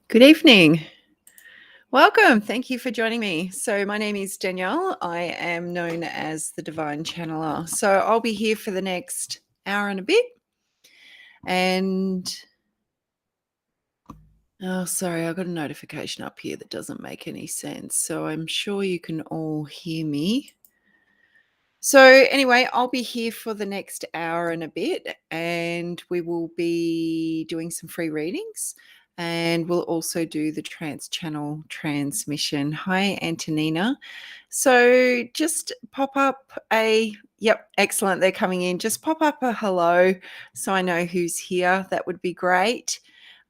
Good evening. Welcome. Thank you for joining me. So, my name is Danielle. I am known as the Divine Channeler. So, I'll be here for the next hour and a bit. And, oh, sorry, I got a notification up here that doesn't make any sense. So, I'm sure you can all hear me. So, anyway, I'll be here for the next hour and a bit, and we will be doing some free readings. And we'll also do the Trance channel transmission. Hi, Antonina. So just pop up yep, excellent. They're coming in. Just pop up a hello so I know who's here. That would be great.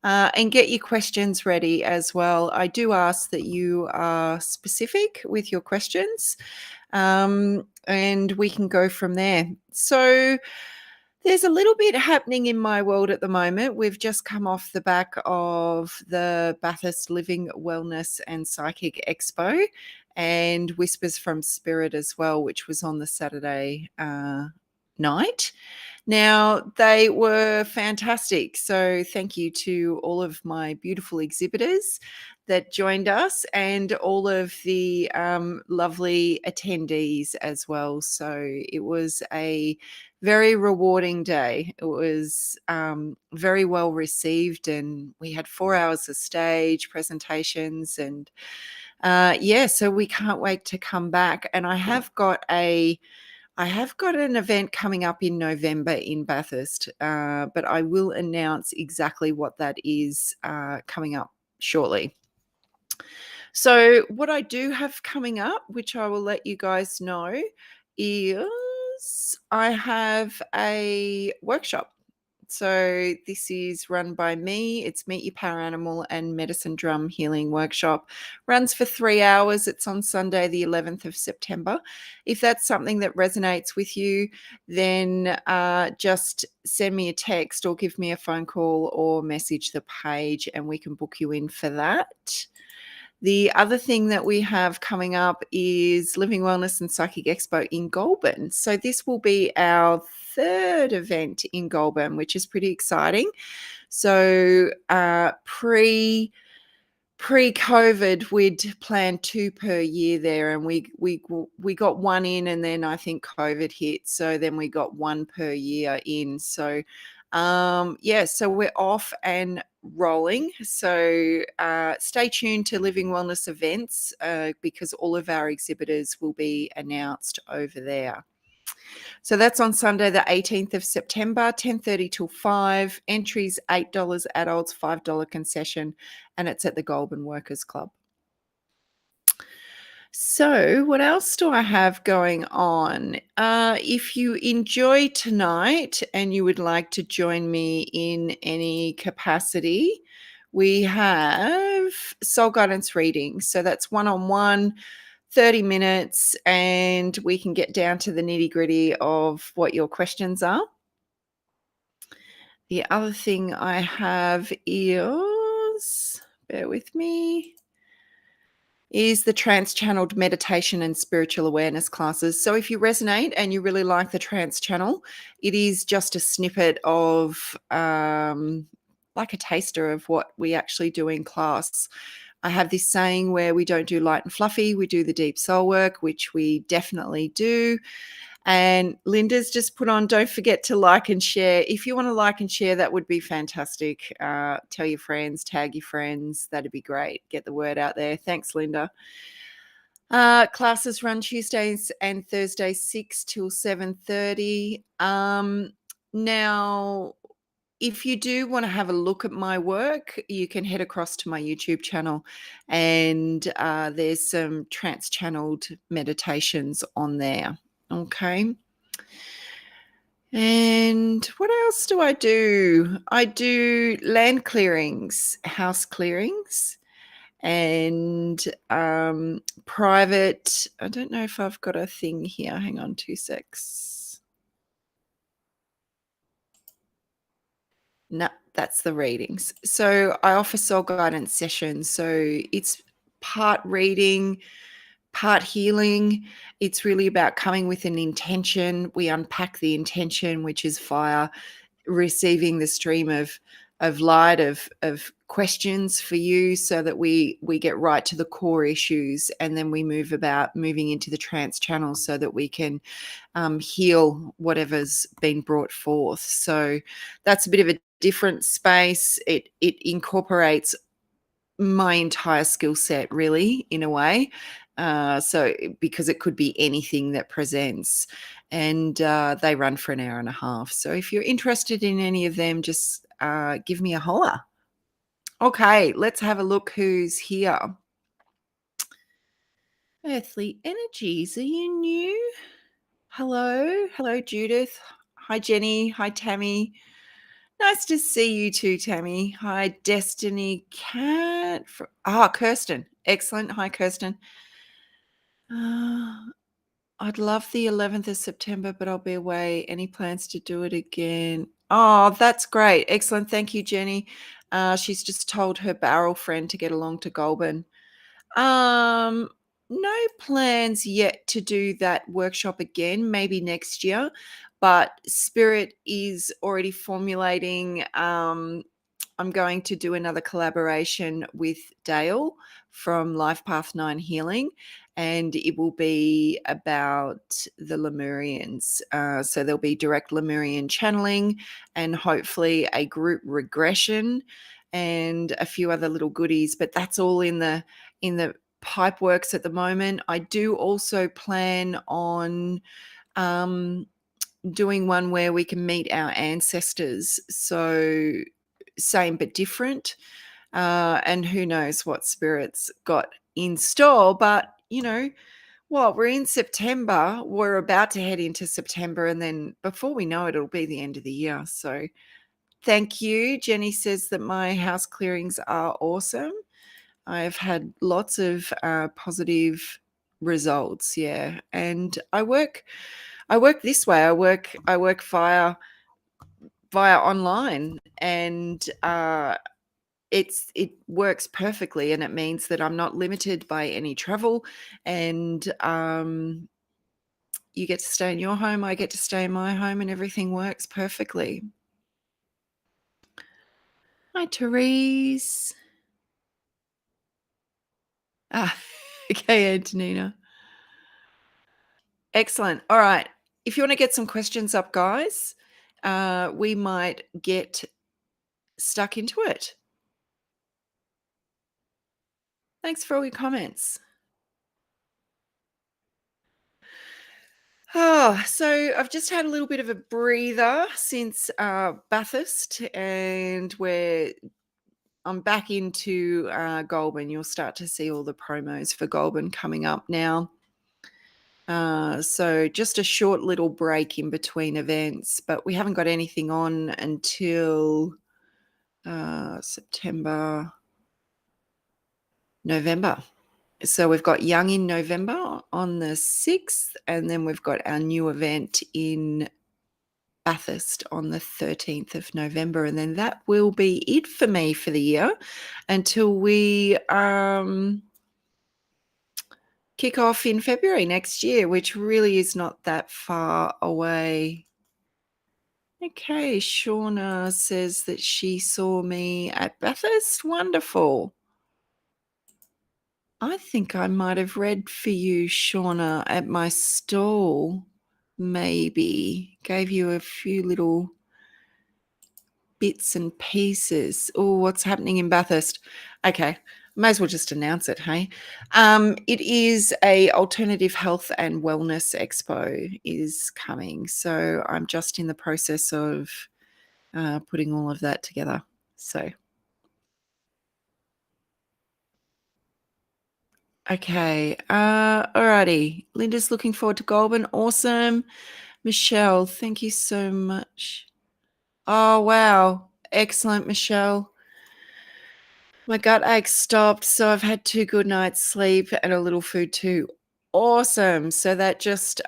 And get your questions ready as well. I do ask that you are specific with your questions, and we can go from there. So, there's a little bit happening in my world at the moment. We've just come off the back of the Bathurst Living Wellness and Psychic Expo and Whispers from Spirit as well, which was on the Saturday night. Now, they were fantastic. So, thank you to all of my beautiful exhibitors that joined us and all of the lovely attendees as well. So, it was a very rewarding day. It was very well received, and we had 4 hours of stage presentations. And yeah, so we can't wait to come back. And I have got an event coming up in November in Bathurst, but I will announce exactly what that is coming up shortly. So, what I do have coming up, which I will let you guys know, is I have a workshop. So, this is run by me. It's Meet Your Power Animal and Medicine Drum Healing Workshop. Runs for 3 hours. It's on Sunday, the 11th of September. If that's something that resonates with you, then just send me a text or give me a phone call or message the page and we can book you in for that. The other thing that we have coming up is Living Wellness and Psychic Expo in Goulburn. So this will be our third event in Goulburn, which is pretty exciting. So pre-COVID, we'd planned 2 per year there, and we got one in, and then I think COVID hit, so then we got 1 per year in. So yeah, so we're off and rolling. So stay tuned to Living Wellness events because all of our exhibitors will be announced over there. So that's on Sunday, the 18th of September, 10:30 till 5. Entries $8 adults, $5 concession, and it's at the Goulburn Workers Club. So, what else do I have going on? If you enjoy tonight and you would like to join me in any capacity, we have soul guidance readings. So, that's one-on-one, 30 minutes, and we can get down to the nitty-gritty of what your questions are. The other thing I have is, bear with me, is the trance channeled meditation and spiritual awareness classes. So if you resonate and you really like the trance channel, it is just a snippet of like a taster of what we actually do in class. I have this saying where we don't do light and fluffy, we do the deep soul work, which we definitely do. And Linda's just put on, don't forget to like and share. If you want to like and share, that would be fantastic. Tell your friends, tag your friends. That'd be great. Get the word out there. Thanks, Linda. Classes run Tuesdays and Thursdays, 6 till 7:30. Now, if you do want to have a look at my work, you can head across to my YouTube channel, and there's some trance channeled meditations on there. Okay. And what else do I do? I do land clearings, house clearings, and private. I don't know if I've got a thing here. Hang on 2 secs. No, that's the readings. So I offer soul guidance sessions. So it's part reading, part healing. It's really about coming with an intention. We unpack the intention, which is fire, receiving the stream of light of questions for you so that we get right to the core issues, and then we moving into the trance channel so that we can heal whatever's been brought forth. So that's a bit of a different space. It incorporates my entire skill set, really, in a way. So because it could be anything that presents, and they run for an hour and a half. So if you're interested in any of them, just give me a holler. Okay, let's have a look who's here. Earthly energies, are you new? Hello, Judith. Hi, Jenny. Hi, Tammy. Nice to see you too, Tammy. Hi, Destiny Cat. Kirsten. Excellent. Hi, Kirsten. Uh, I'd love the 11th of September, but I'll be away. Any plans to do it again? Oh, that's great. Excellent. Thank you, Jenny. She's just told her barrel friend to get along to Goulburn. Um, no plans yet to do that workshop again, maybe next year, but Spirit is already formulating. I'm going to do another collaboration with Dale from Life Path 9 Healing, and it will be about the Lemurians. So there'll be direct Lemurian channeling and hopefully a group regression and a few other little goodies, but that's all in the pipe works at the moment. I do also plan on doing one where we can meet our ancestors. So same but different. And who knows what Spirit's got in store. But, we're in September. We're about to head into September. And then before we know it, it'll be the end of the year. So thank you. Jenny says that my house clearings are awesome. I've had lots of positive results, yeah. And I work this way. I work via online, and it works perfectly, and it means that I'm not limited by any travel, and you get to stay in your home, I get to stay in my home, and everything works perfectly. Hi, Therese. Ah, okay, Antonina. Excellent. All right. If you want to get some questions up, guys, we might get stuck into it. Thanks for all your comments. So I've just had a little bit of a breather since Bathurst, and I'm back into Goulburn. You'll start to see all the promos for Goulburn coming up now. So just a short little break in between events, but we haven't got anything on until September, November. So we've got Young in November on the 6th, and then we've got our new event in Bathurst on the 13th of November, and then that will be it for me for the year until we kick off in February next year, which really is not that far away. Okay, Shauna says that she saw me at Bathurst. Wonderful. I think I might have read for you, Shauna, at my stall, maybe. Gave you a few little bits and pieces. Oh, what's happening in Bathurst? Okay, may as well just announce it, hey? It is a alternative health and wellness expo is coming. So I'm just in the process of putting all of that together. So, okay. Alrighty. Linda's looking forward to Goulburn. Awesome. Michelle, thank you so much. Oh, wow. Excellent, Michelle. My gut ache stopped, so I've had 2 good nights sleep and a little food too. Awesome. So that just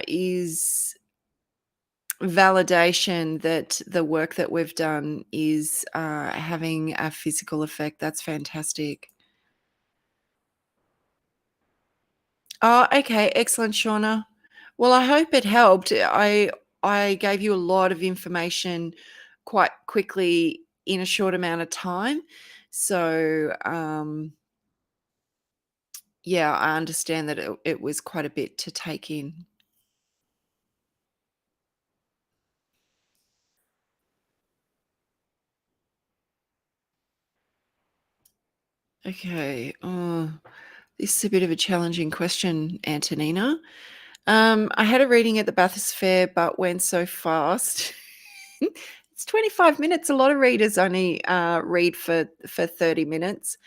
is validation that the work that we've done is having a physical effect. That's fantastic. Oh, okay. Excellent, Shauna. Well, I hope it helped. I gave you a lot of information quite quickly in a short amount of time. So, yeah, I understand that it was quite a bit to take in. Okay. Oh, this is a bit of a challenging question, Antonina. I had a reading at the Bathurst Fair, but went so fast. It's 25 minutes. A lot of readers only read for 30 minutes.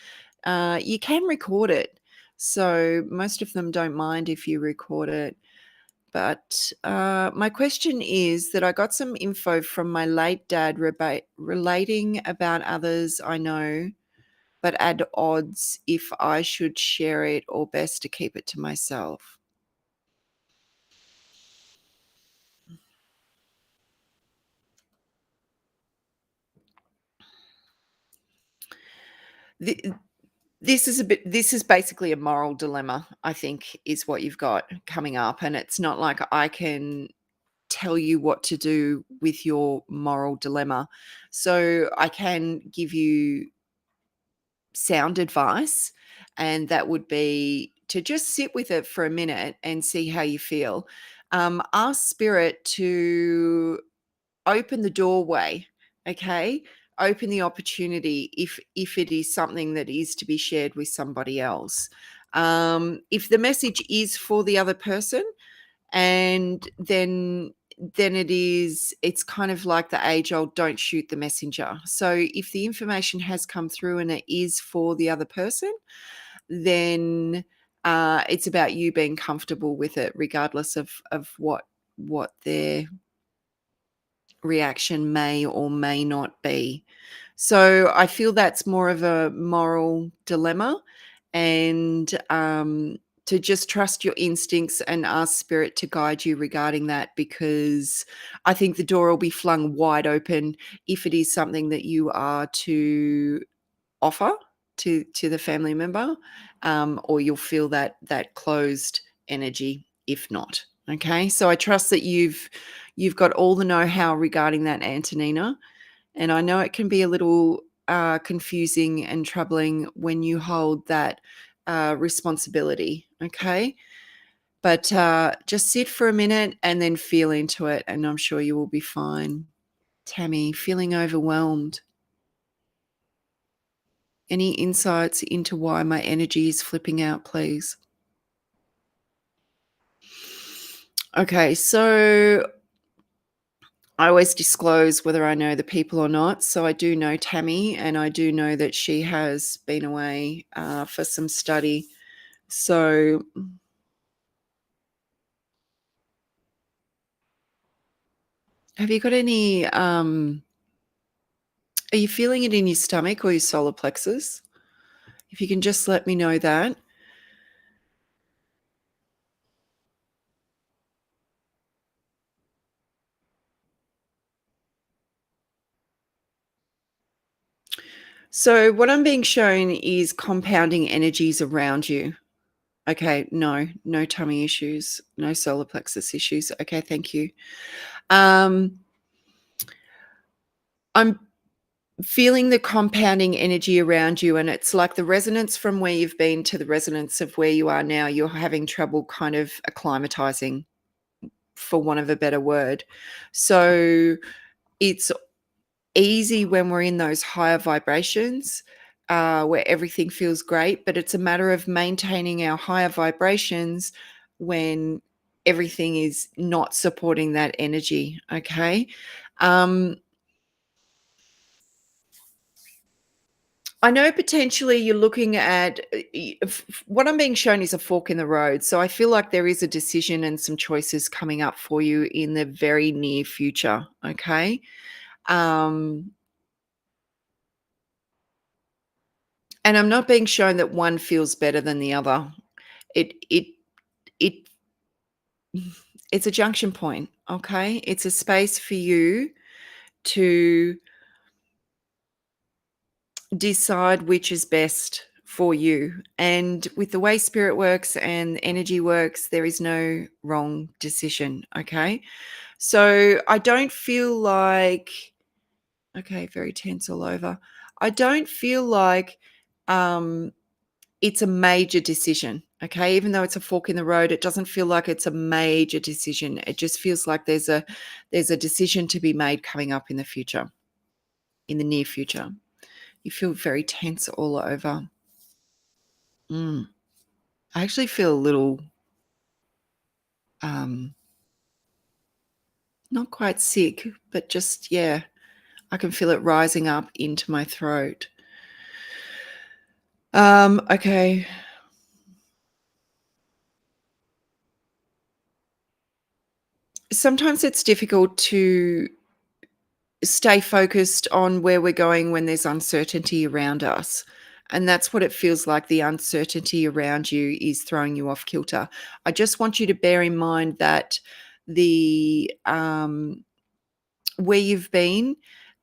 You can record it. So most of them don't mind if you record it. But my question is that I got some info from my late dad relating about others I know, but add odds if I should share it or best to keep it to myself. The, this is basically a moral dilemma, I think, is what you've got coming up. And it's not like I can tell you what to do with your moral dilemma. So I can give you sound advice, and that would be to just sit with it for a minute and see how you feel. Ask spirit to open the doorway, okay? Open the opportunity if it is something that is to be shared with somebody else. If the message is for the other person, and then it's kind of like the age old don't shoot the messenger. So if the information has come through and it is for the other person, then it's about you being comfortable with it, regardless of what their reaction may or may not be. So I feel that's more of a moral dilemma, and to just trust your instincts and ask spirit to guide you regarding that, because I think the door will be flung wide open if it is something that you are to offer to the family member, or you'll feel that closed energy if not. Okay, so I trust that you've got all the know-how regarding that, Antonina, and I know it can be a little confusing and troubling when you hold that responsibility. Okay, but just sit for a minute and then feel into it, and I'm sure you will be fine. Tammy, feeling overwhelmed. Any insights into why my energy is flipping out, please? Okay, so I always disclose whether I know the people or not. So I do know Tammy, and I do know that she has been away for some study. So have you got any, are you feeling it in your stomach or your solar plexus? If you can just let me know that. So what I'm being shown is compounding energies around you. Okay, no tummy issues, no solar plexus issues. Okay, thank you. Um, I'm feeling the compounding energy around you, and it's like the resonance from where you've been to the resonance of where you are now. You're having trouble kind of acclimatizing, for want of a better word. So it's easy when we're in those higher vibrations, where everything feels great, but it's a matter of maintaining our higher vibrations when everything is not supporting that energy. Okay. Um, I know potentially you're looking at what I'm being shown is a fork in the road. So I feel like there is a decision and some choices coming up for you in the very near future. Okay. Um, and I'm not being shown that one feels better than the other. It it it's a junction point. Okay. It's a space for you to decide which is best for you. And with the way spirit works and energy works, there is no wrong decision. Okay. So I don't feel like Okay, very tense all over. I don't feel like um, it's a major decision. Okay, even though it's a fork in the road, it doesn't feel like it's a major decision. It just feels like there's a decision to be made coming up in the future, in the near future. You feel very tense all over. Mm. I actually feel a little um, not quite sick, but just yeah, I can feel it rising up into my throat. Okay. Sometimes it's difficult to stay focused on where we're going when there's uncertainty around us. And that's what it feels like. The uncertainty around you is throwing you off kilter. I just want you to bear in mind that the where you've been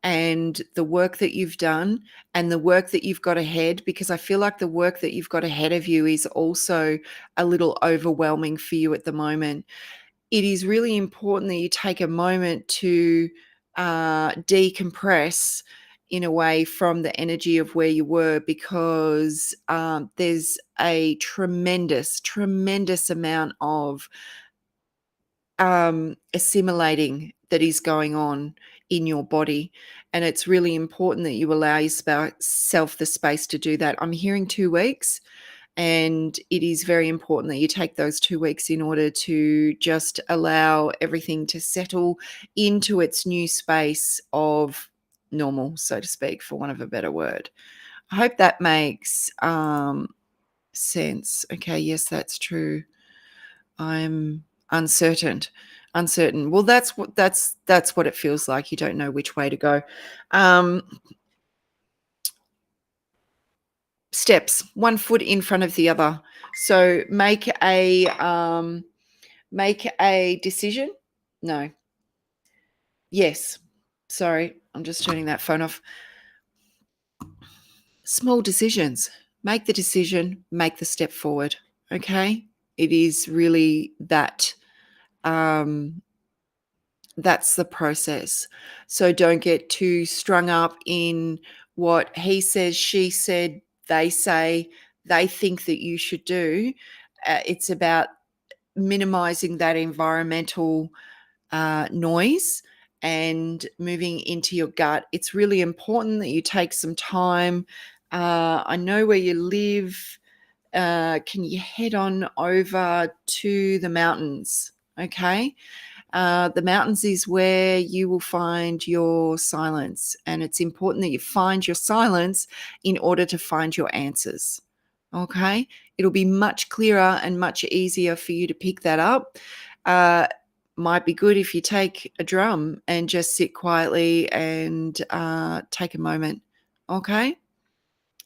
and the work that you've done and the work that you've got ahead, because I feel like the work that you've got ahead of you is also a little overwhelming for you at the moment. It is really important that you take a moment to decompress in a way from the energy of where you were, because there's a tremendous, tremendous amount of assimilating that is going on in your body. And it's really important that you allow yourself the space to do that. I'm hearing 2 weeks, and it is very important that you take those 2 weeks in order to just allow everything to settle into its new space of normal, so to speak, for want of a better word. I hope that makes sense. Okay, yes, that's true. I'm uncertain. Uncertain. Well, that's what it feels like. You don't know which way to go. Um, Steps, one foot in front of the other. So make a decision. No. Yes. Sorry, I'm just turning that phone off. Small decisions. Make the decision, make the step forward. Okay? It is really that um that's the process. So don't get too strung up in what he says, she said, they say, they think that you should do. It's about minimizing that environmental noise and moving into your gut. It's really important that you take some time. I know where you live. Can you head on over to the mountains? Okay. The mountains is where you will find your silence, and it's important that you find your silence in order to find your answers. Okay, it'll be much clearer and much easier for you to pick that up. Uh, might be good if you take a drum and just sit quietly and take a moment. Okay,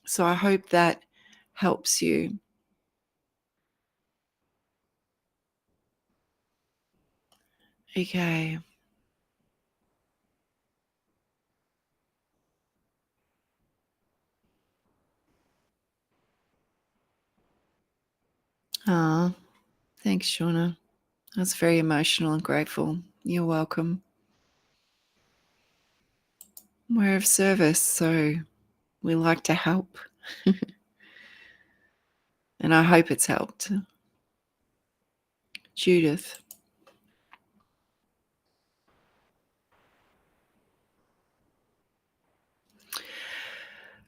so I hope that helps you. Okay. Ah, thanks, Shauna. That's very emotional and grateful. You're welcome. We're of service, so we like to help. And I hope it's helped. Judith.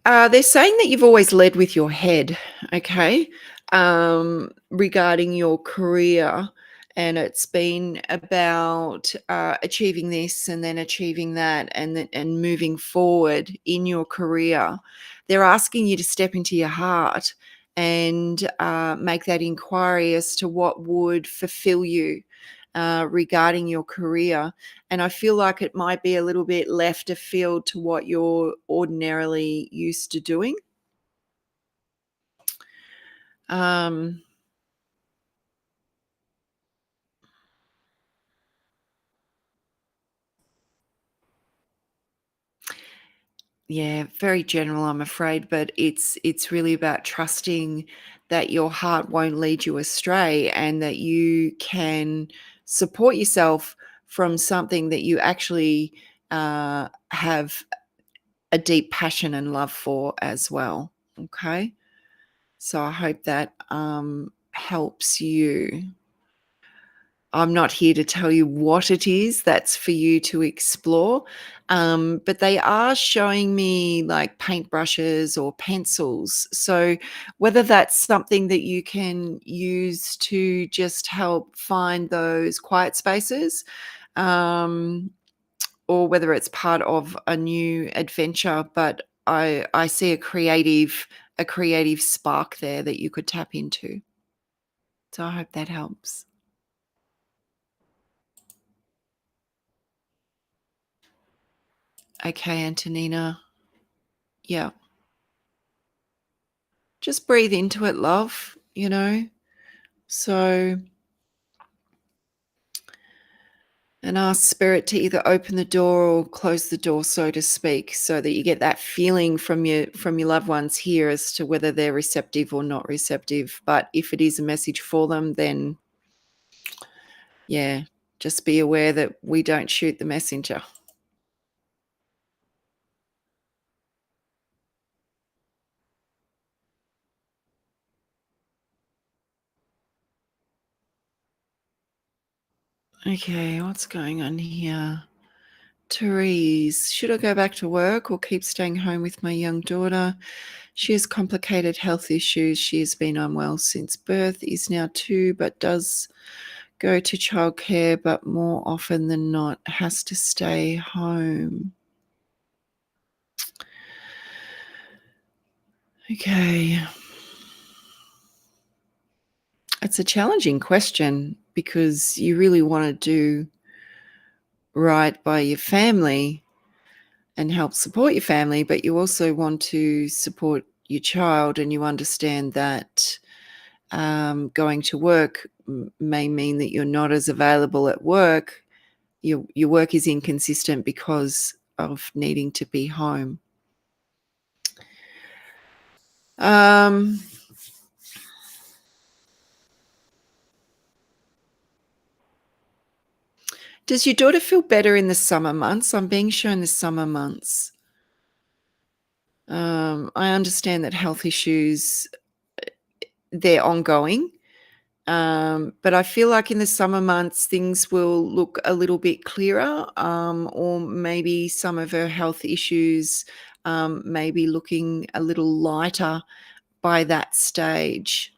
They're saying that you've always led with your head, okay, regarding your career. And it's been about achieving this and then achieving that, and moving forward in your career. They're asking you to step into your heart and make that inquiry as to what would fulfill you regarding your career. And I feel like it might be a little bit left of field to what you're ordinarily used to doing. Um, yeah, very general, I'm afraid, but it's really about trusting that your heart won't lead you astray, and that you can support yourself from something that you actually have a deep passion and love for as well. Okay. So I hope that helps you. I'm not here to tell you what it is. That's for you to explore. But they are showing me like paintbrushes or pencils. So whether that's something that you can use to just help find those quiet spaces, um, or whether it's part of a new adventure, but I see a creative spark there that you could tap into. So I hope that helps. Okay, Antonina. Yeah. Just breathe into it, love, you know? So, and ask spirit to either open the door or close the door, so to speak, so that you get that feeling from your loved ones here as to whether they're receptive or not receptive. But if it is a message for them, then yeah, just be aware that we don't shoot the messenger. Okay, what's going on here? Therese, should I go back to work or keep staying home with my young daughter? She has complicated health issues. She has been unwell since birth, is now 2, but does go to childcare, but more often than not has to stay home. Okay. It's a challenging question because you really want to do right by your family and help support your family, but you also want to support your child, and you understand that going to work may mean that you're not as available at work. Your work is inconsistent because of needing to be home. Um, does your daughter feel better in the summer months? I'm being shown the summer months. I understand that health issues, they're ongoing. But I feel like in the summer months, things will look a little bit clearer, or maybe some of her health issues may be looking a little lighter by that stage.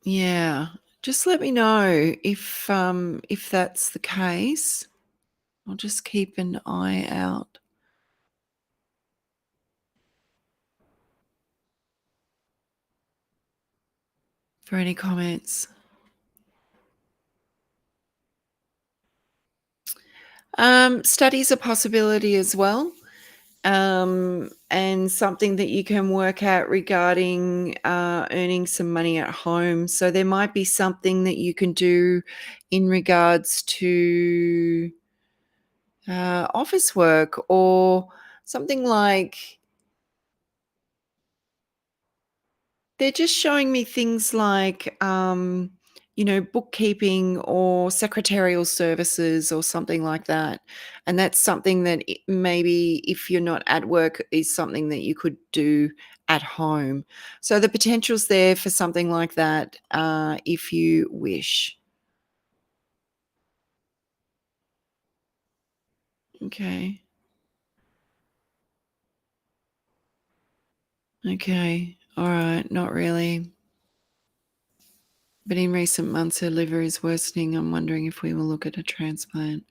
Yeah, just let me know if that's the case. I'll just keep an eye out for any comments. Study's a possibility as well. And something that you can work out regarding earning some money at home. So there might be something that you can do in regards to office work, or something like, they're just showing me things like, bookkeeping or secretarial services or something like that. And that's something that maybe if you're not at work is something that you could do at home. So the potential's there for something like that if you wish. Okay. Okay. All right. Not really. But in recent months, her liver is worsening. I'm wondering if we will look at a transplant.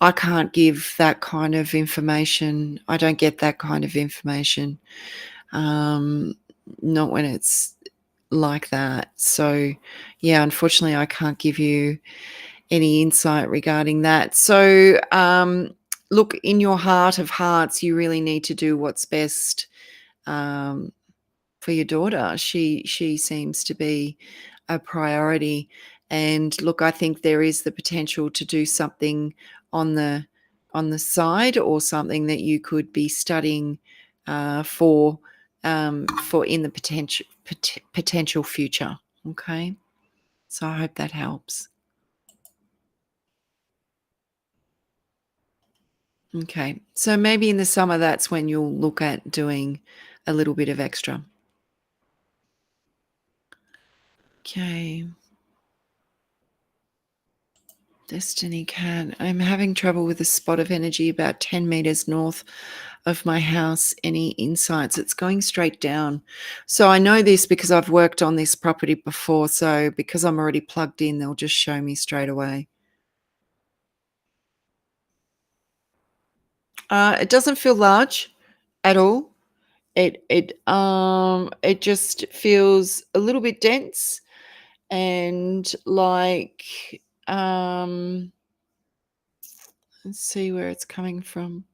I can't give that kind of information. I don't get that kind of information, um, not when it's like that. So, yeah, unfortunately, I can't give you any insight regarding that. So, look, in your heart of hearts, you really need to do what's best um, for your daughter. She seems to be a priority. And look, I think there is the potential to do something on the side, or something that you could be studying for in the potential future. Okay, so I hope that helps. Okay. So maybe in the summer, that's when you'll look at doing a little bit of extra. Okay. Destiny Cat. I'm having trouble with a spot of energy about 10 meters north of my house. Any insights? It's going straight down. So I know this because I've worked on this property before. So because I'm already plugged in, they'll just show me straight away. It doesn't feel large at all. It just feels a little bit dense and like let's see where it's coming from.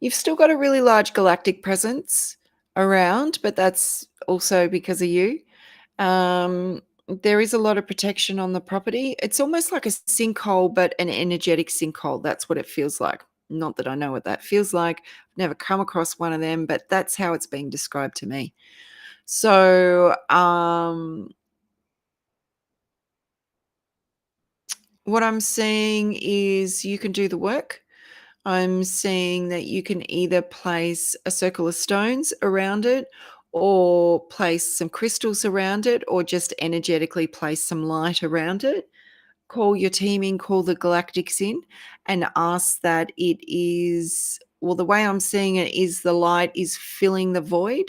You've still got a really large galactic presence around, but that's also because of you. There is a lot of protection on the property. It's almost like a sinkhole, but an energetic sinkhole. That's what it feels like. Not that I know what that feels like. I've never come across one of them, but that's how it's being described to me. So, what I'm seeing is you can do the work. I'm seeing that you can either place a circle of stones around it or place some crystals around it or just energetically place some light around it. Call your team in, call the galactics in, and ask that it is, well, the way I'm seeing it is the light is filling the void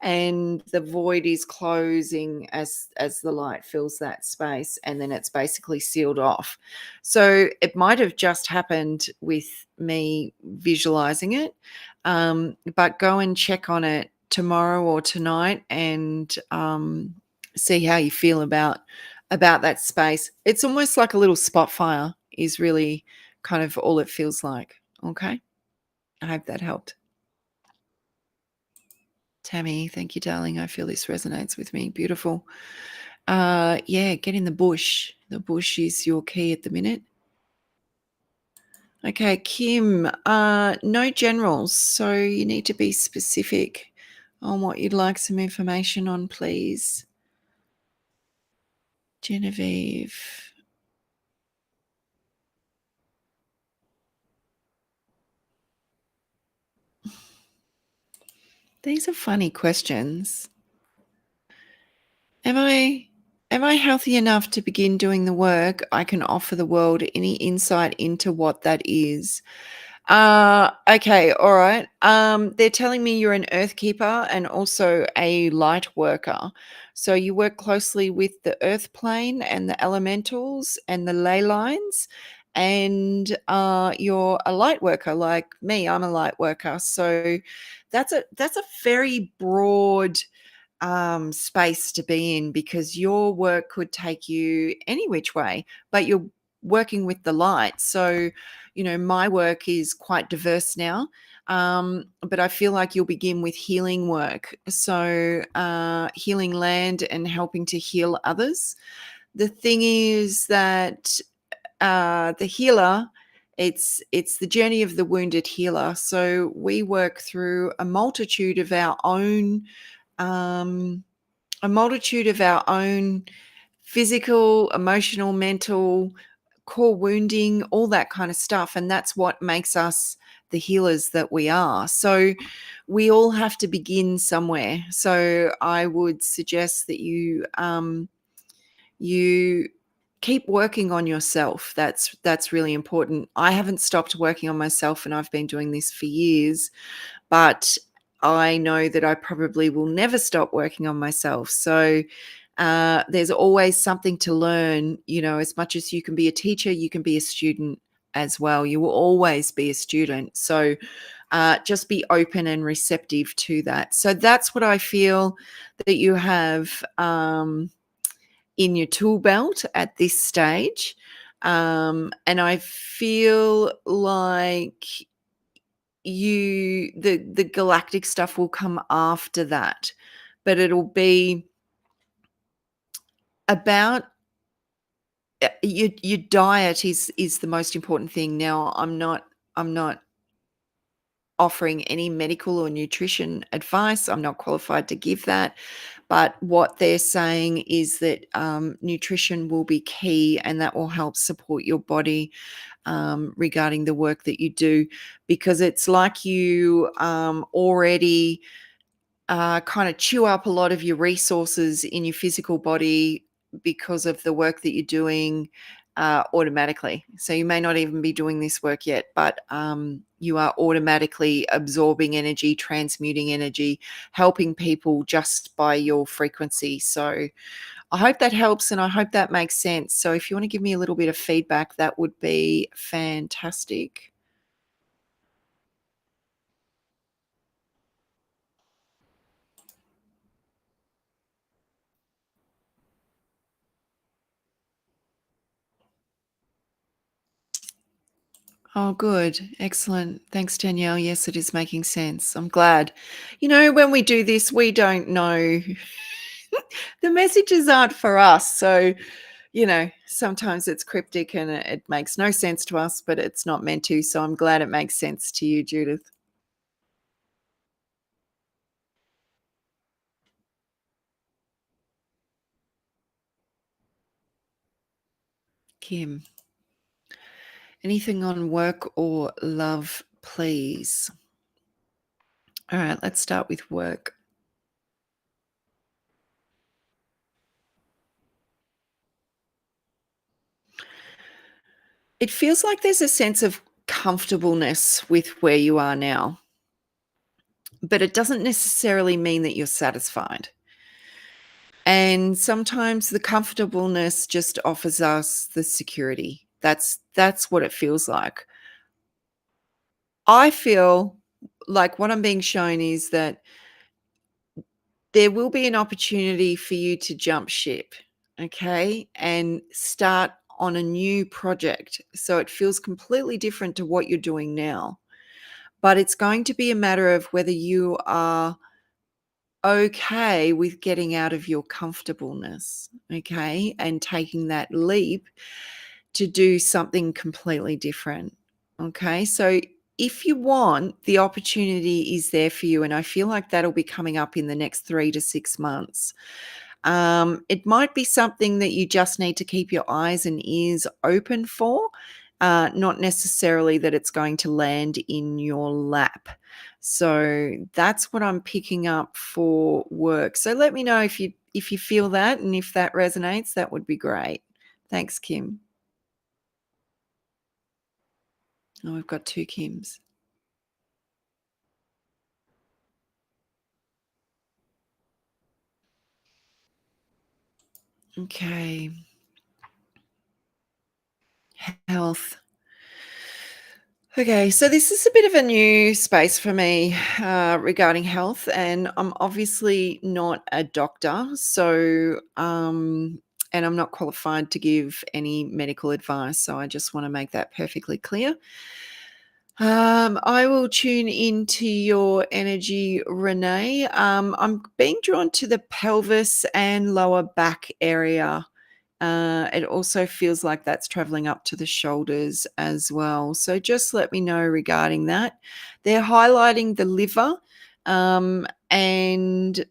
and the void is closing as the light fills that space, and then it's basically sealed off. So it might have just happened with me visualizing it, but go and check on it tomorrow or tonight and see how you feel about that space. It's almost like a little spot fire is really kind of all it feels like. Okay. I hope that helped. Tammy, thank you, darling. I feel this resonates with me. Beautiful. Yeah, get in the bush. The bush is your key at the minute. Okay, Kim, no generals. So you need to be specific on what you'd like some information on, please. Genevieve. These are funny questions. Am I healthy enough to begin doing the work? I can offer the world any insight into what that is. Okay, all right. They're telling me you're an earth keeper and also a light worker. So you work closely with the earth plane and the elementals and the ley lines, and you're a light worker like me. I'm a light worker. So that's a very broad space to be in because your work could take you any which way, but you're working with the light. So, my work is quite diverse now, but I feel like you'll begin with healing work. So, healing land and helping to heal others. The thing is that the healer, it's the journey of the wounded healer. So we work through um, a multitude of our own physical, emotional, mental, core wounding, all that kind of stuff. And that's what makes us the healers that we are. So we all have to begin somewhere. So I would suggest that you keep working on yourself. That's really important. I haven't stopped working on myself and I've been doing this for years, but I know that I probably will never stop working on myself. So there's always something to learn. As much as you can be a teacher, you can be a student as well. You will always be a student. So just be open and receptive to that. So that's what I feel that you have in your tool belt at this stage. And I feel like the galactic stuff will come after that, but it'll be about your diet is the most important thing. Now, I'm not offering any medical or nutrition advice. I'm not qualified to give that. But what they're saying is that nutrition will be key and that will help support your body regarding the work that you do, because it's like you already kind of chew up a lot of your resources in your physical body because of the work that you're doing automatically. So you may not even be doing this work yet, but you are automatically absorbing energy, transmuting energy, helping people just by your frequency. So I hope that helps and I hope that makes sense. So if you want to give me a little bit of feedback, that would be fantastic. Oh, good. Excellent. Thanks, Danielle. Yes, it is making sense. I'm glad. When we do this, we don't know. The messages aren't for us. So, sometimes it's cryptic and it makes no sense to us, but it's not meant to. So I'm glad it makes sense to you, Judith. Kim, anything on work or love, please? All right, let's start with work. It feels like there's a sense of comfortableness with where you are now, but it doesn't necessarily mean that you're satisfied. And sometimes the comfortableness just offers us the security. That's what it feels like. I feel like what I'm being shown is that there will be an opportunity for you to jump ship, okay, and start on a new project. So it feels completely different to what you're doing now. But it's going to be a matter of whether you are okay with getting out of your comfortableness, okay, and taking that leap to do something completely different. Okay. So if you want, the opportunity is there for you. And I feel like that'll be coming up in the next 3 to 6 months. It might be something that you just need to keep your eyes and ears open for, not necessarily that it's going to land in your lap. So that's what I'm picking up for work. So let me know if you feel that, and if that resonates, that would be great. Thanks, Kim. Oh, we've got two Kims. Okay. Health. Okay, so this is a bit of a new space for me regarding health, and I'm obviously not a doctor, and I'm not qualified to give any medical advice. So I just want to make that perfectly clear. I will tune into your energy, Renee. I'm being drawn to the pelvis and lower back area. It also feels like that's traveling up to the shoulders as well. So just let me know regarding that. They're highlighting the liver, and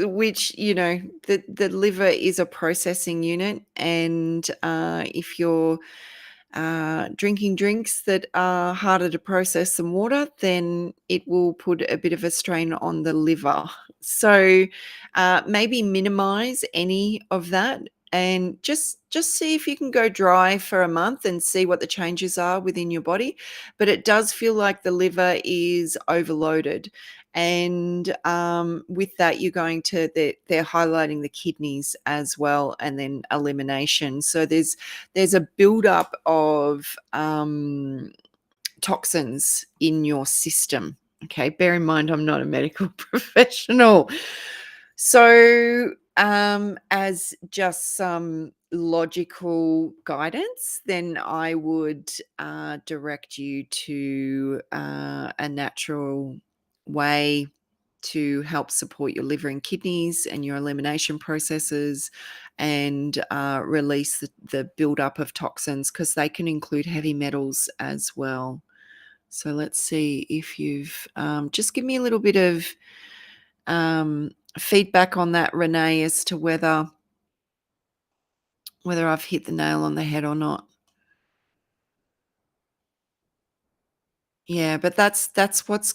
which, the liver is a processing unit. And if you're drinking drinks that are harder to process than water, then it will put a bit of a strain on the liver. So maybe minimize any of that, and just see if you can go dry for a month and see what the changes are within your body. But it does feel like the liver is overloaded. And with that, you're going to, they're highlighting the kidneys as well, and then elimination. So there's a buildup of toxins in your system. Okay, bear in mind, I'm not a medical professional. So, as just some logical guidance, then I would direct you to a natural way to help support your liver and kidneys and your elimination processes, and release the buildup of toxins, because they can include heavy metals as well. So let's see if you've just give me a little bit of feedback on that, Renee, as to whether whether I've hit the nail on the head or not. Yeah, but that's what's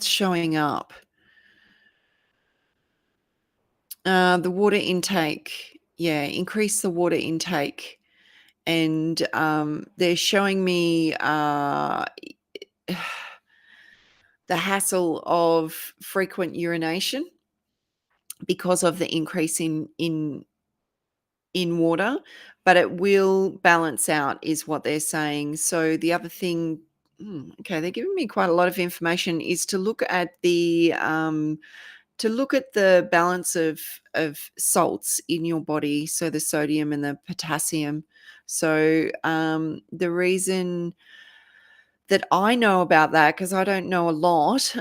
showing up. The water intake. Yeah, increase the water intake. And they're showing me the hassle of frequent urination because of the increase in water, but it will balance out, is what they're saying. So the other thing, okay, they're giving me quite a lot of information, is to look at the balance of salts in your body, so the sodium and the potassium. So the reason that I know about that, because I don't know a lot,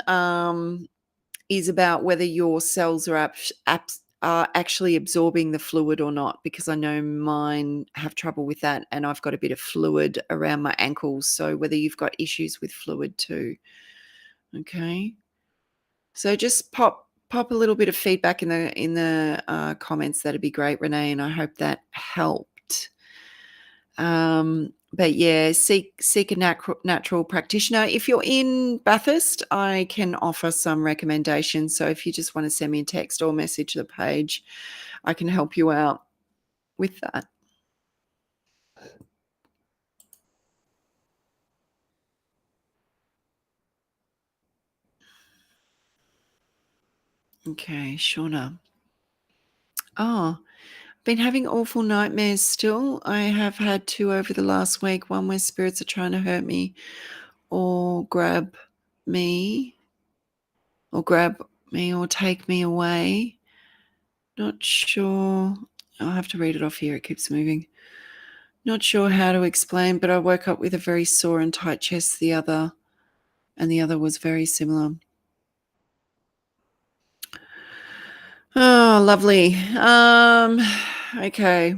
is about whether your cells are actually absorbing the fluid or not, because I know mine have trouble with that, and I've got a bit of fluid around my ankles, so whether you've got issues with fluid too. Okay. So just pop a little bit of feedback in the comments. That'd be great, Renee, and I hope that helped. But yeah, seek a natural practitioner. If you're in Bathurst, I can offer some recommendations. So if you just want to send me a text or message the page, I can help you out with that. Okay, Shauna. Oh, been having awful nightmares still. I have had two over the last week. One where spirits are trying to hurt me or me grab me or take me away. Not sure. I'll have to read it off here. It keeps moving. Not sure how to explain, but I woke up with a very sore and tight chest, and the other was very similar. Oh, lovely. Okay.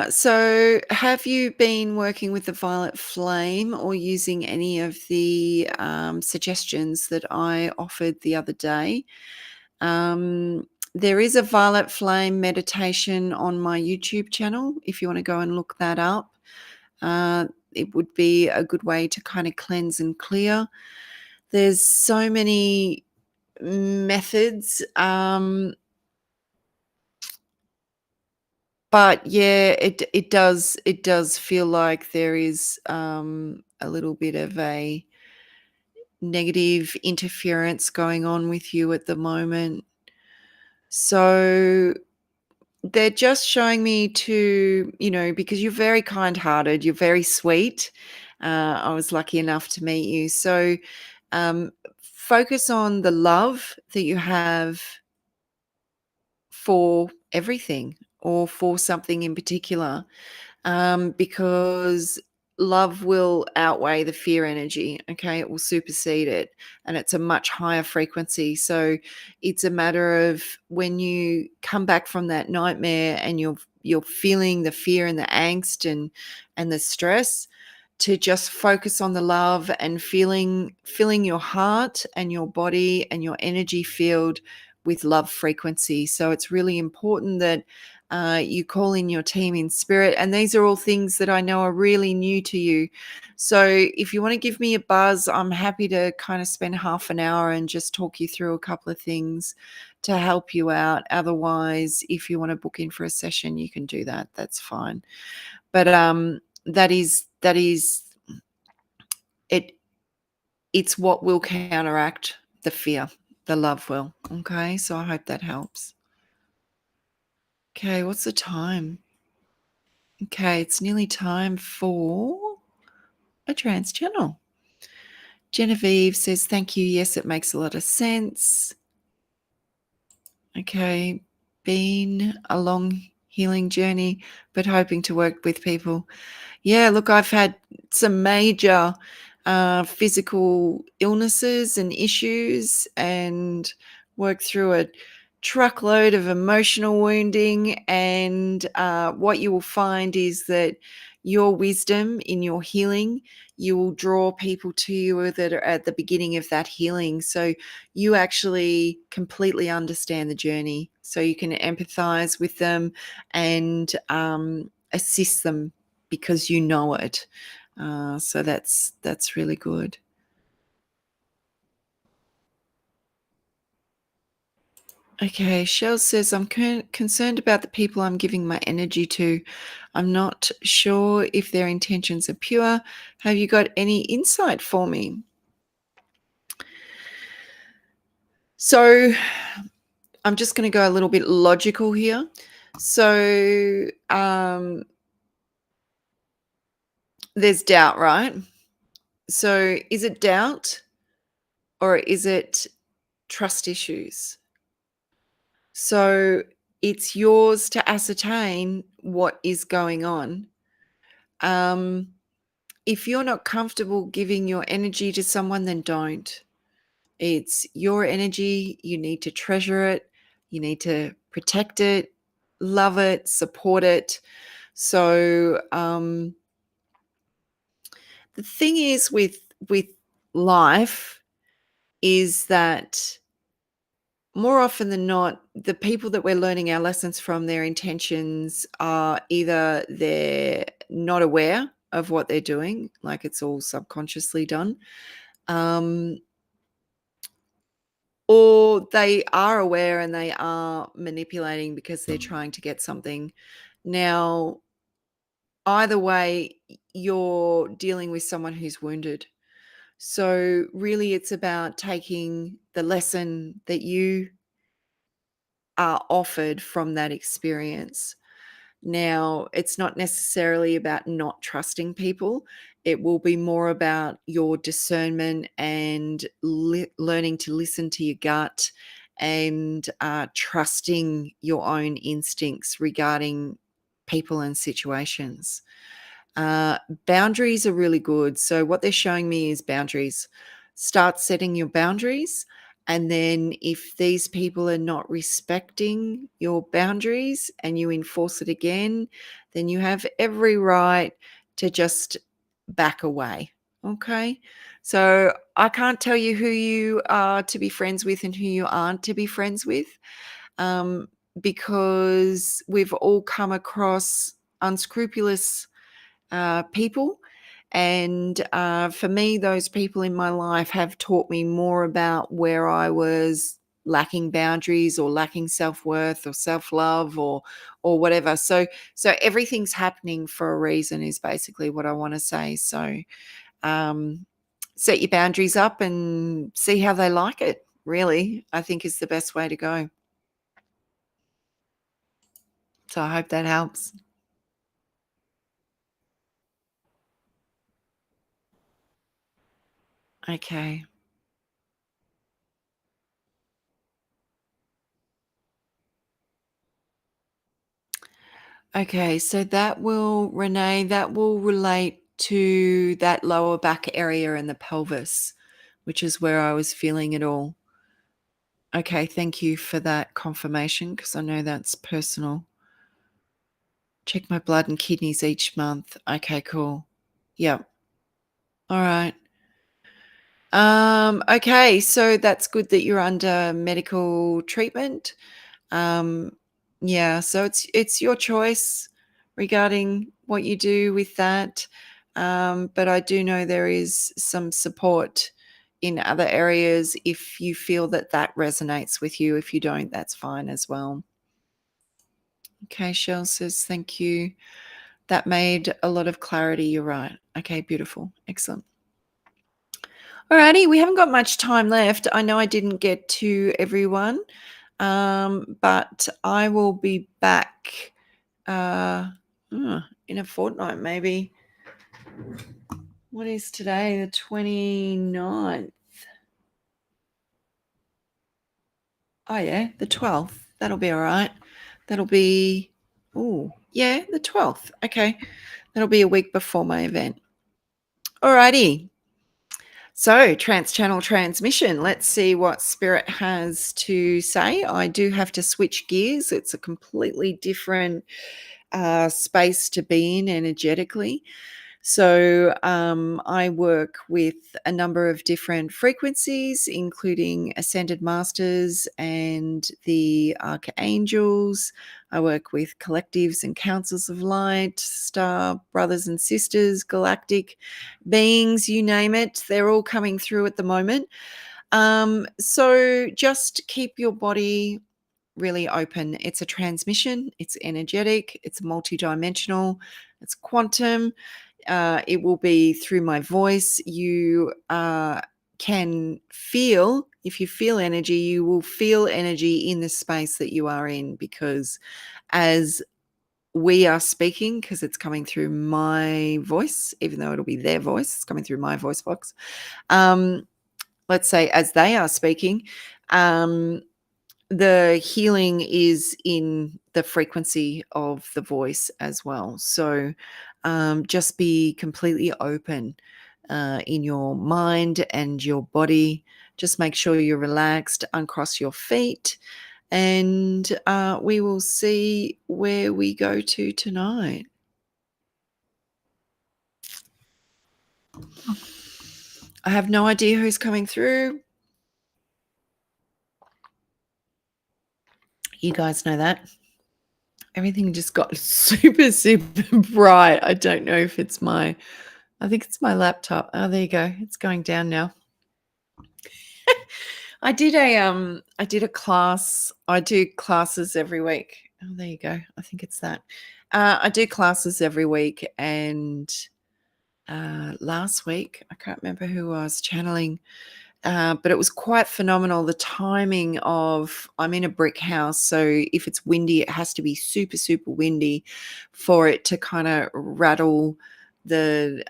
So have you been working with the violet flame or using any of the suggestions that I offered the other day? There is a violet flame meditation on my YouTube channel if you want to go and look that up. It would be a good way to kind of cleanse and clear. There's so many methods, but yeah, it does feel like there is a little bit of a negative interference going on with you at the moment. So they're just showing me to, because you're very kind-hearted, you're very sweet. I was lucky enough to meet you. So focus on the love that you have for everything or for something in particular, because love will outweigh the fear energy. Okay, it will supersede it, and it's a much higher frequency. So it's a matter of, when you come back from that nightmare and you're feeling the fear and the angst and the stress, to just focus on the love and filling your heart and your body and your energy field with love frequency. So it's really important that you call in your team in spirit. And these are all things that I know are really new to you. So if you want to give me a buzz, I'm happy to kind of spend half an hour and just talk you through a couple of things to help you out. Otherwise, if you want to book in for a session, you can do that. That's fine. But that is it. It's what will counteract the fear. The love will. Okay, so I hope that helps. Okay, what's the time? Okay, it's nearly time for a trance channel. Genevieve says, thank you. Yes, it makes a lot of sense. Okay, been a long healing journey, but hoping to work with people. Yeah, look, I've had some major physical illnesses and issues and worked through truckload of emotional wounding, and what you will find is that your wisdom in your healing, you will draw people to you that are at the beginning of that healing. So you actually completely understand the journey. So you can empathize with them and assist them because you know it. So that's really good. Okay, Shell says, I'm concerned about the people I'm giving my energy to. I'm not sure if their intentions are pure. Have you got any insight for me? So I'm just going to go a little bit logical here. So there's doubt, right? So is it doubt or is it trust issues? So it's yours to ascertain what is going on. If you're not comfortable giving your energy to someone, then don't. It's your energy. You need to treasure it. You need to protect it, love it, support it. So the thing is with life is that more often than not, the people that we're learning our lessons from, their intentions are either they're not aware of what they're doing, like it's all subconsciously done, um, or they are aware and they are manipulating because they're trying to get something. Now, either way, you're dealing with someone who's wounded. So, really, it's about taking the lesson that you are offered from that experience. Now, it's not necessarily about not trusting people. It will be more about your discernment and learning to listen to your gut and trusting your own instincts regarding people and situations. Uh, Boundaries are really good. So, what they're showing me is boundaries. Start setting your boundaries. And then, if these people are not respecting your boundaries and you enforce it again, then you have every right to just back away. Okay. So, I can't tell you who you are to be friends with and who you aren't to be friends with, um, because we've all come across unscrupulous people. And for me, those people in my life have taught me more about where I was lacking boundaries or lacking self-worth or self-love or whatever. So everything's happening for a reason is basically what I want to say. So um, set your boundaries up and see how they like it. Really, I think is the best way to go. So I hope that helps. Okay. Okay, so that will relate to that lower back area and the pelvis, which is where I was feeling it all. Okay, thank you for that confirmation because I know that's personal. Check my blood and kidneys each month. Okay, cool. Yep. All right. Okay, so that's good that you're under medical treatment. Um, yeah, so it's your choice regarding what you do with that. But I do know there is some support in other areas if you feel that that resonates with you. If you don't, that's fine as well. Okay, Shell says thank you. That made a lot of clarity. You're right. Okay, beautiful. Excellent. Alrighty, we haven't got much time left. I know I didn't get to everyone, but I will be back uh, in a fortnight, maybe. What is today? The 29th. Oh, yeah, the 12th. That'll be all right. That'll be, oh, yeah, the 12th. Okay. That'll be a week before my event. Alrighty. So, trance channel transmission. Let's see what spirit has to say. I do have to switch gears. It's a completely different space to be in energetically. So, I work with a number of different frequencies, including ascended masters and the archangels. I work with collectives and councils of light, star brothers and sisters, galactic beings, you name it. They're all coming through at the moment. So, just keep your body really open. It's a transmission, it's energetic, it's multidimensional, it's quantum. It will be through my voice. You can feel, if you feel energy, you will feel energy in the space that you are in, because as we are speaking, because it's coming through my voice, even though it'll be their voice, it's coming through my voice box. Let's say as they are speaking, the healing is in the frequency of the voice as well. So just be completely open in your mind and your body. Just make sure you're relaxed, uncross your feet, and we will see where we go to tonight. I have no idea who's coming through. You guys know that. Everything just got super, super bright. I don't know if it's I think it's my laptop. Oh, there you go. It's going down now. I did a class. I do classes every week. Oh, there you go. I think it's that. I do classes every week, and last week I can't remember who I was channeling, but it was quite phenomenal. The timing of, I'm in a brick house, so if it's windy, it has to be super, super windy for it to kind of rattle the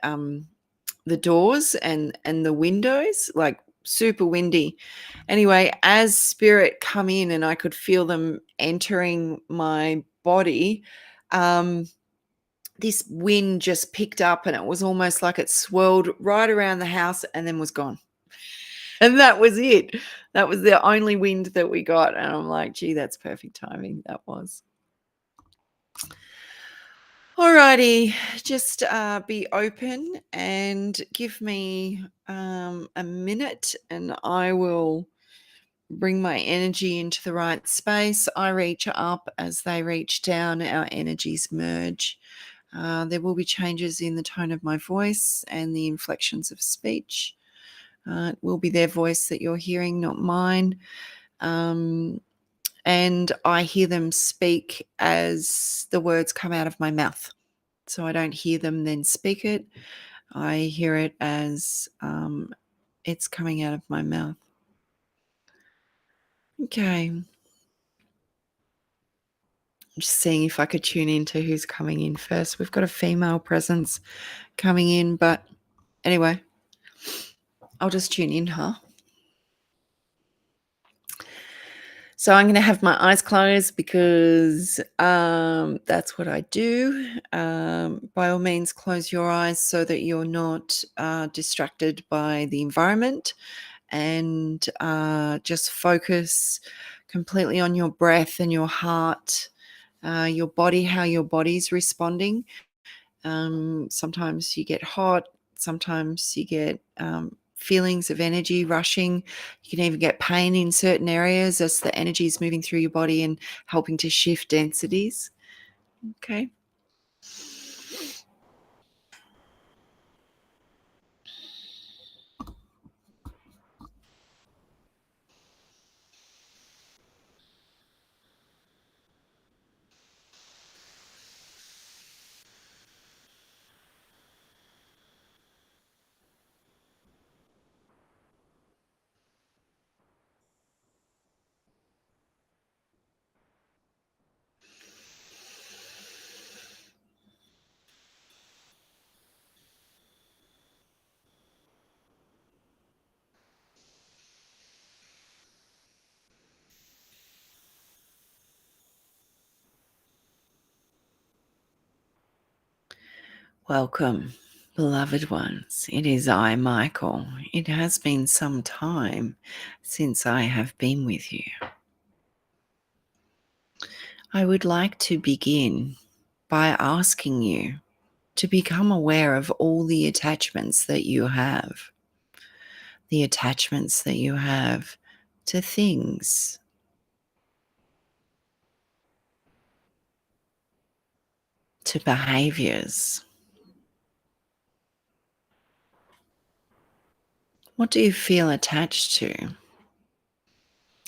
doors and the windows, like super windy. Anyway, as spirit come in and I could feel them entering my body, this wind just picked up, and it was almost like it swirled right around the house and then was gone. And that was it. That was the only wind that we got. And I'm like, gee, that's perfect timing. That was. Alrighty, just be open and give me a minute, and I will bring my energy into the right space. I reach up as they reach down, our energies merge. There will be changes in the tone of my voice and the inflections of speech. It will be their voice that you're hearing, not mine. And I hear them speak as the words come out of my mouth. So I don't hear them then speak it. I hear it as it's coming out of my mouth. Okay. I'm just seeing if I could tune into who's coming in first. We've got a female presence coming in, but anyway, I'll just tune in, huh? So I'm going to have my eyes closed because that's what I do. By all means, close your eyes so that you're not distracted by the environment, and just focus completely on your breath and your heart, your body, how your body's responding. Sometimes you get hot, sometimes you get feelings of energy rushing. You can even get pain in certain areas as the energy is moving through your body and helping to shift densities. Okay. Welcome. Beloved ones, it is I, Michael. It has been some time since I have been with you. I would like to begin by asking you to become aware of all the attachments that you have. The attachments that you have to things, to behaviors. What do you feel attached to?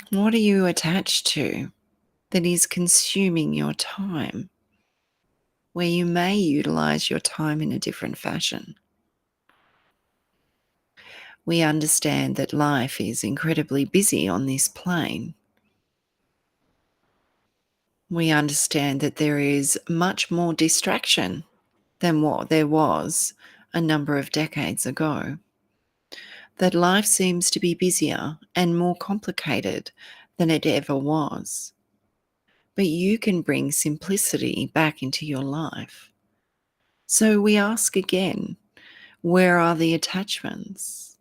What are you attached to that is consuming your time, where you may utilize your time in a different fashion? We understand that life is incredibly busy on this plane. We understand that there is much more distraction than what there was a number of decades ago. That life seems to be busier and more complicated than it ever was. But you can bring simplicity back into your life. So we ask again, where are the attachments?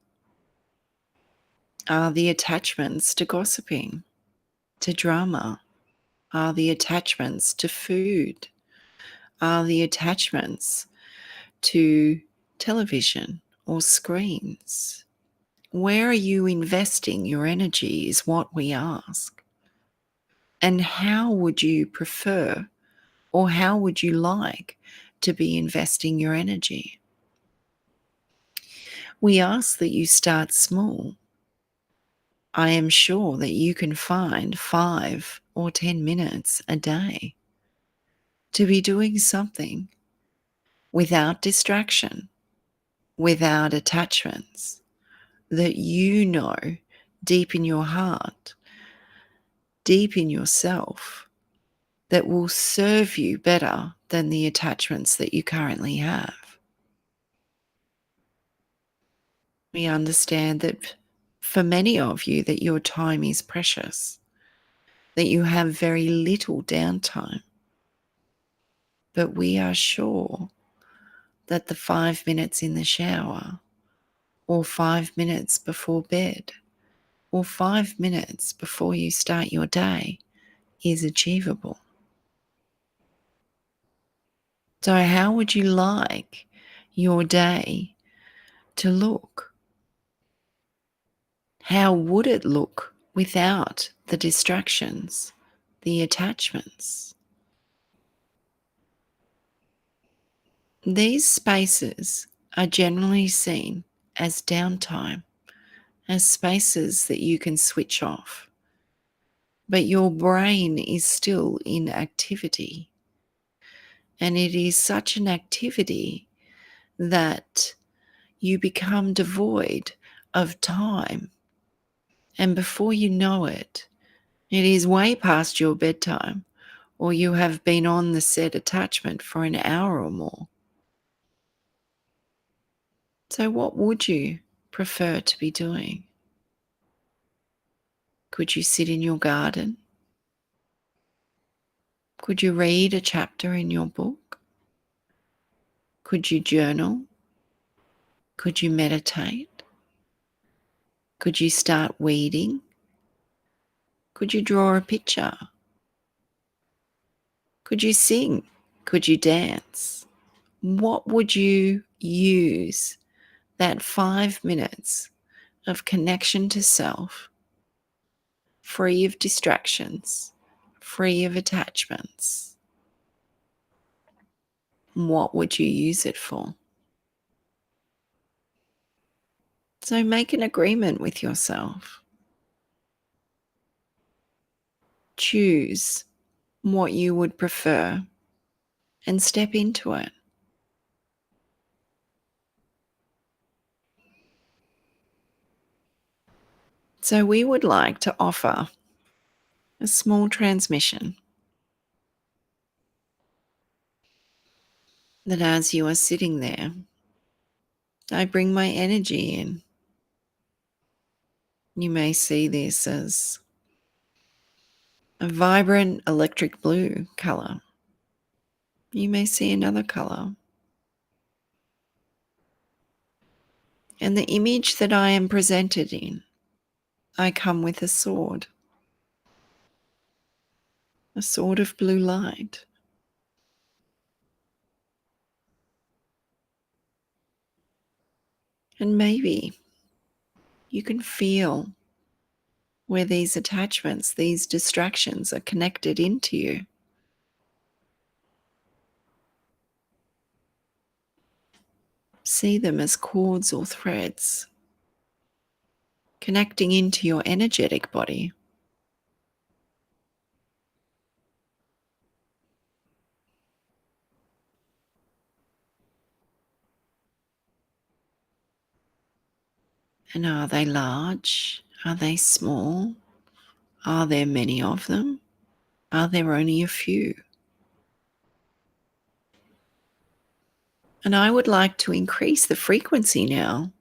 Are the attachments to gossiping, to drama? Are the attachments to food? Are the attachments to television or screens? Where are you investing your energy is what we ask. And how would you prefer, or how would you like to be investing your energy? We ask that you start small. I am sure that you can find 5 or 10 minutes a day to be doing something without distraction, without attachments, that you know deep in your heart, deep in yourself, that will serve you better than the attachments that you currently have. We understand that for many of you that your time is precious, that you have very little downtime. But we are sure that the 5 minutes in the shower, or 5 minutes before bed, or 5 minutes before you start your day is achievable. So how would you like your day to look? How would it look without the distractions, the attachments? These spaces are generally seen as downtime, as spaces that you can switch off. But your brain is still in activity. And it is such an activity that you become devoid of time. And before you know it, it is way past your bedtime, or you have been on the said attachment for an hour or more. So, what would you prefer to be doing? Could you sit in your garden? Could you read a chapter in your book? Could you journal? Could you meditate? Could you start weeding? Could you draw a picture? Could you sing? Could you dance? What would you use that 5 minutes of connection to self, free of distractions, free of attachments? What would you use it for? So make an agreement with yourself. Choose what you would prefer and step into it. So we would like to offer a small transmission that as you are sitting there, I bring my energy in. You may see this as a vibrant electric blue color. You may see another color. And the image that I am presented in, I come with a sword of blue light. And maybe you can feel where these attachments, these distractions are connected into you. See them as cords or threads connecting into your energetic body. And are they large? Are they small? Are there many of them? Are there only a few? And I would like to increase the frequency now.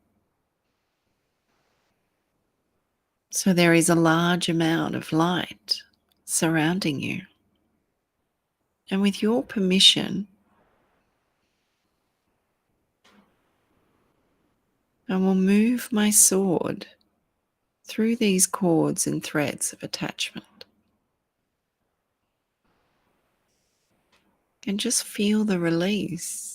So there is a large amount of light surrounding you. And with your permission, I will move my sword through these cords and threads of attachment. And just feel the release.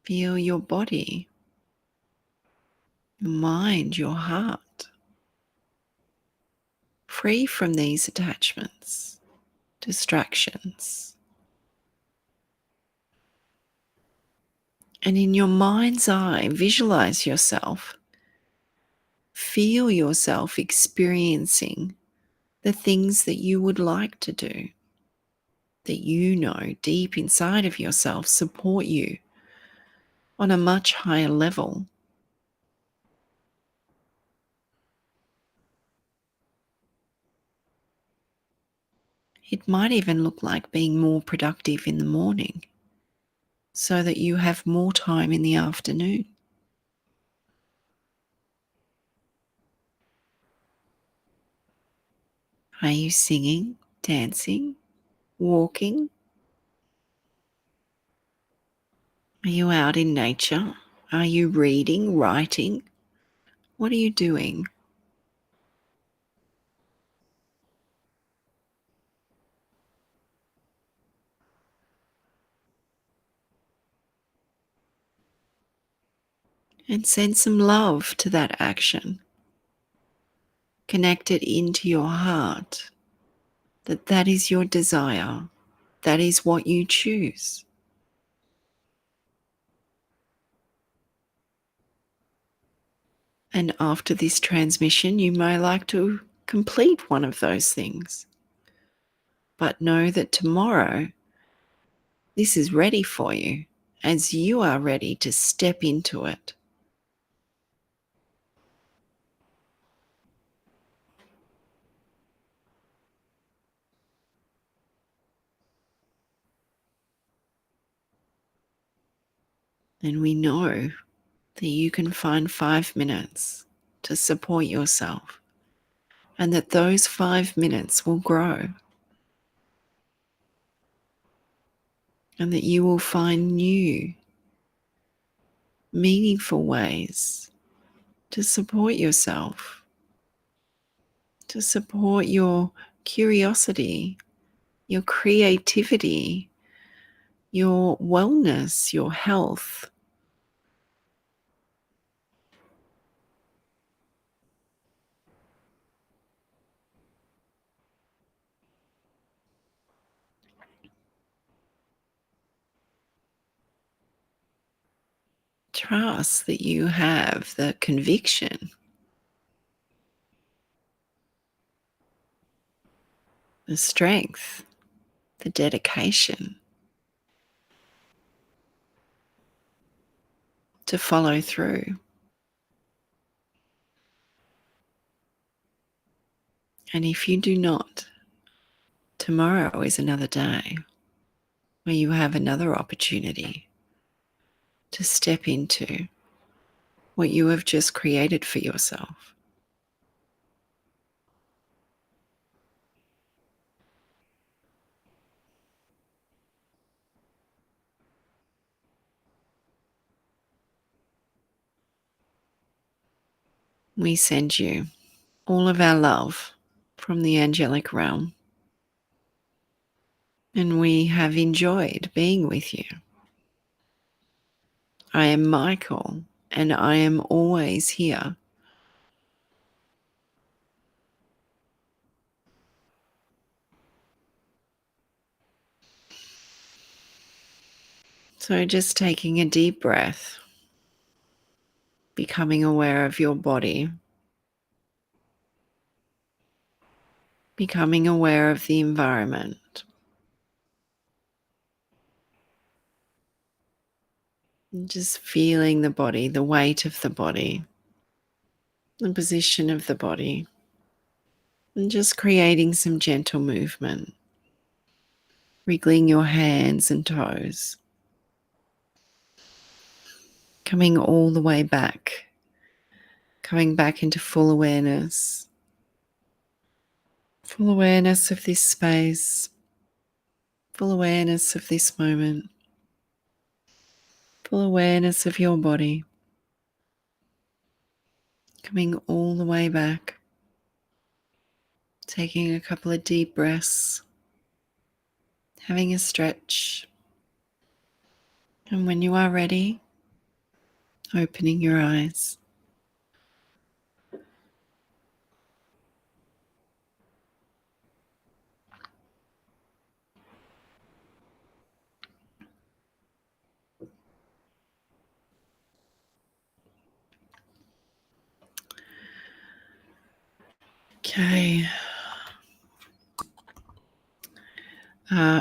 Feel your body, your mind, your heart, free from these attachments, distractions. And in your mind's eye, visualize yourself. Feel yourself experiencing the things that you would like to do, that you know deep inside of yourself support you on a much higher level. It might even look like being more productive in the morning so that you have more time in the afternoon. Are you singing, dancing, walking? Are you out in nature? Are you reading, writing? What are you doing? And send some love to that action. Connect it into your heart that that is your desire. That is what you choose. And after this transmission, you may like to complete one of those things. But know that tomorrow, this is ready for you as you are ready to step into it. And we know that you can find 5 minutes to support yourself, and that those 5 minutes will grow, and that you will find new, meaningful ways to support yourself, to support your curiosity, your creativity, your wellness, your health. Trust that you have the conviction, the strength, the dedication to follow through. And if you do not, tomorrow is another day where you have another opportunity to step into what you have just created for yourself. We send you all of our love from the angelic realm. And we have enjoyed being with you. I am Michael, and I am always here. So just taking a deep breath, becoming aware of your body, becoming aware of the environment, and just feeling the body, the weight of the body, the position of the body, and just creating some gentle movement, wriggling your hands and toes, coming all the way back, coming back into full awareness of this space, full awareness of this moment, full awareness of your body, coming all the way back, taking a couple of deep breaths, having a stretch, and when you are ready, opening your eyes. Okay.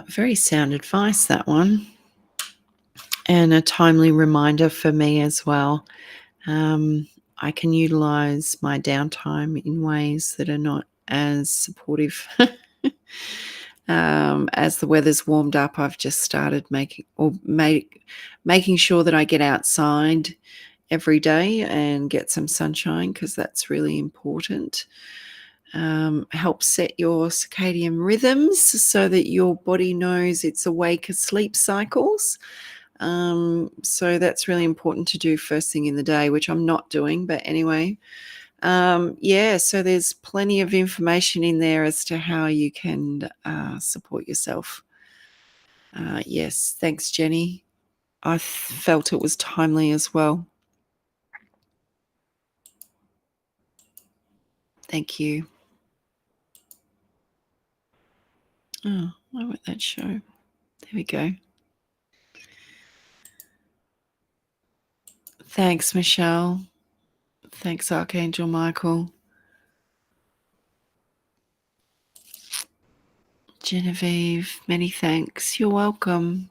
Very sound advice, that one. And a timely reminder for me as well. I can utilize my downtime in ways that are not as supportive. As the weather's warmed up, I've just started making sure that I get outside every day and get some sunshine, because that's really important. Help set your circadian rhythms so that your body knows its awake asleep cycles. So that's really important to do first thing in the day, which I'm not doing, but anyway. So there's plenty of information in there as to how you can support yourself. Yes, thanks, Jenny. I felt it was timely as well. Thank you. Oh, why won't that show? There we go. Thanks, Michelle. Thanks, Archangel Michael. Genevieve, many thanks. You're welcome.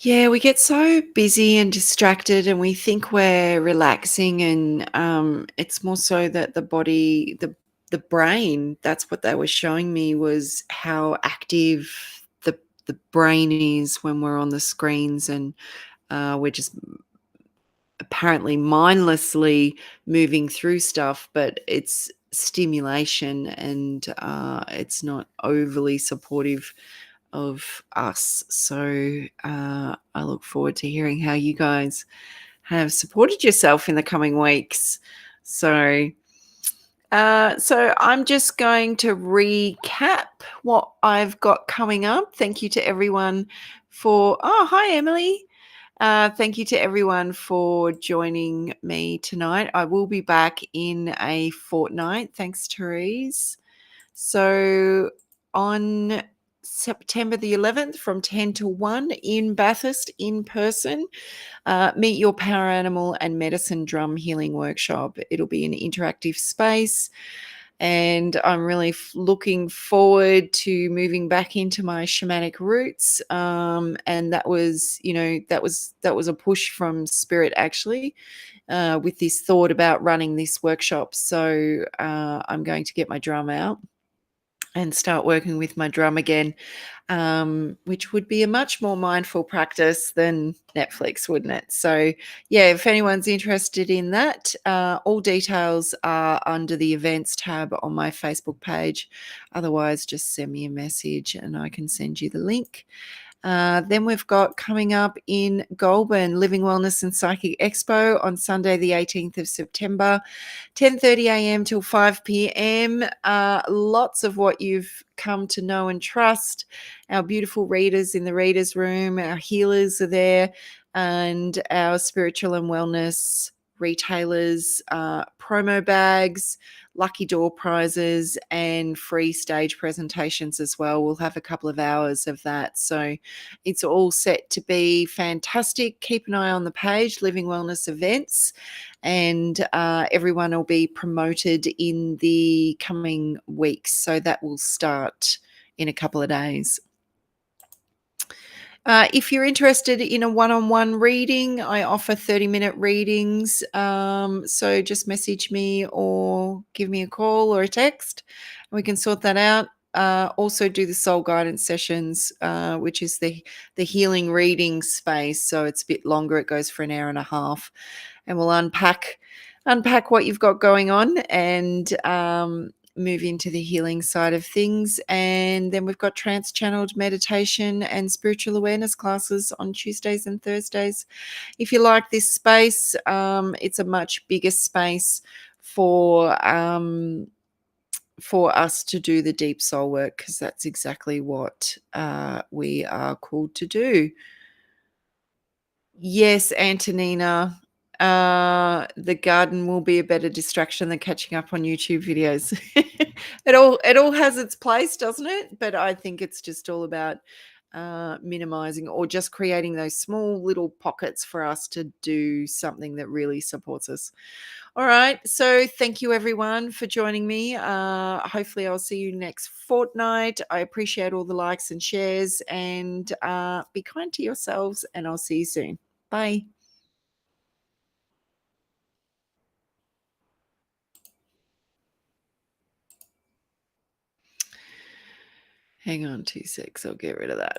Yeah, we get so busy and distracted, and we think we're relaxing, and it's more so that the body, the brain, that's what they were showing me, was how active the brain is when we're on the screens, and we're just apparently mindlessly moving through stuff, but it's stimulation, and it's not overly supportive of us. So I look forward to hearing how you guys have supported yourself in the coming weeks. So I'm just going to recap what I've got coming up. Thank you to everyone hi, Emily. Thank you to everyone for joining me tonight. I will be back in a fortnight. Thanks, Therese. So on September the 11th from 10 to 1 in Bathurst in person, Meet Your Power Animal and Medicine Drum Healing Workshop. It'll be an interactive space, and I'm really looking forward to moving back into my shamanic roots. And that was a push from Spirit, actually, with this thought about running this workshop. So I'm going to get my drum out and start working with my drum again, which would be a much more mindful practice than Netflix, wouldn't it? So, yeah, if anyone's interested in that, all details are under the events tab on my Facebook page. Otherwise, just send me a message and I can send you the link. Then we've got coming up in Goulburn, Living Wellness and Psychic Expo on Sunday, the 18th of September, 10:30 a.m. till 5 p.m. Lots of what you've come to know and trust. Our beautiful readers in the readers room, our healers are there, and our spiritual and wellness retailers, promo bags, lucky door prizes, and free stage presentations as well. We'll have a couple of hours of that. So it's all set to be fantastic. Keep an eye on the page, Living Wellness Events, and everyone will be promoted in the coming weeks. So that will start in a couple of days. If you're interested in a one-on-one reading, I offer 30-minute readings. So just message me or give me a call or a text. We can sort that out. Also do the soul guidance sessions, which is the healing reading space. So it's a bit longer. It goes for an hour and a half, and we'll unpack what you've got going on and move into the healing side of things. And then we've got trance channeled meditation and spiritual awareness classes on Tuesdays and Thursdays. If you like this space, it's a much bigger space for us to do the deep soul work, because that's exactly what we are called to do. Yes, Antonina. The garden will be a better distraction than catching up on YouTube videos. It all has its place, doesn't it? But I think it's just all about minimizing or just creating those small little pockets for us to do something that really supports us. All right. So thank you everyone for joining me. Hopefully I'll see you next fortnight. I appreciate all the likes and shares, and be kind to yourselves, and I'll see you soon. Bye. Hang on 2 secs. I'll get rid of that.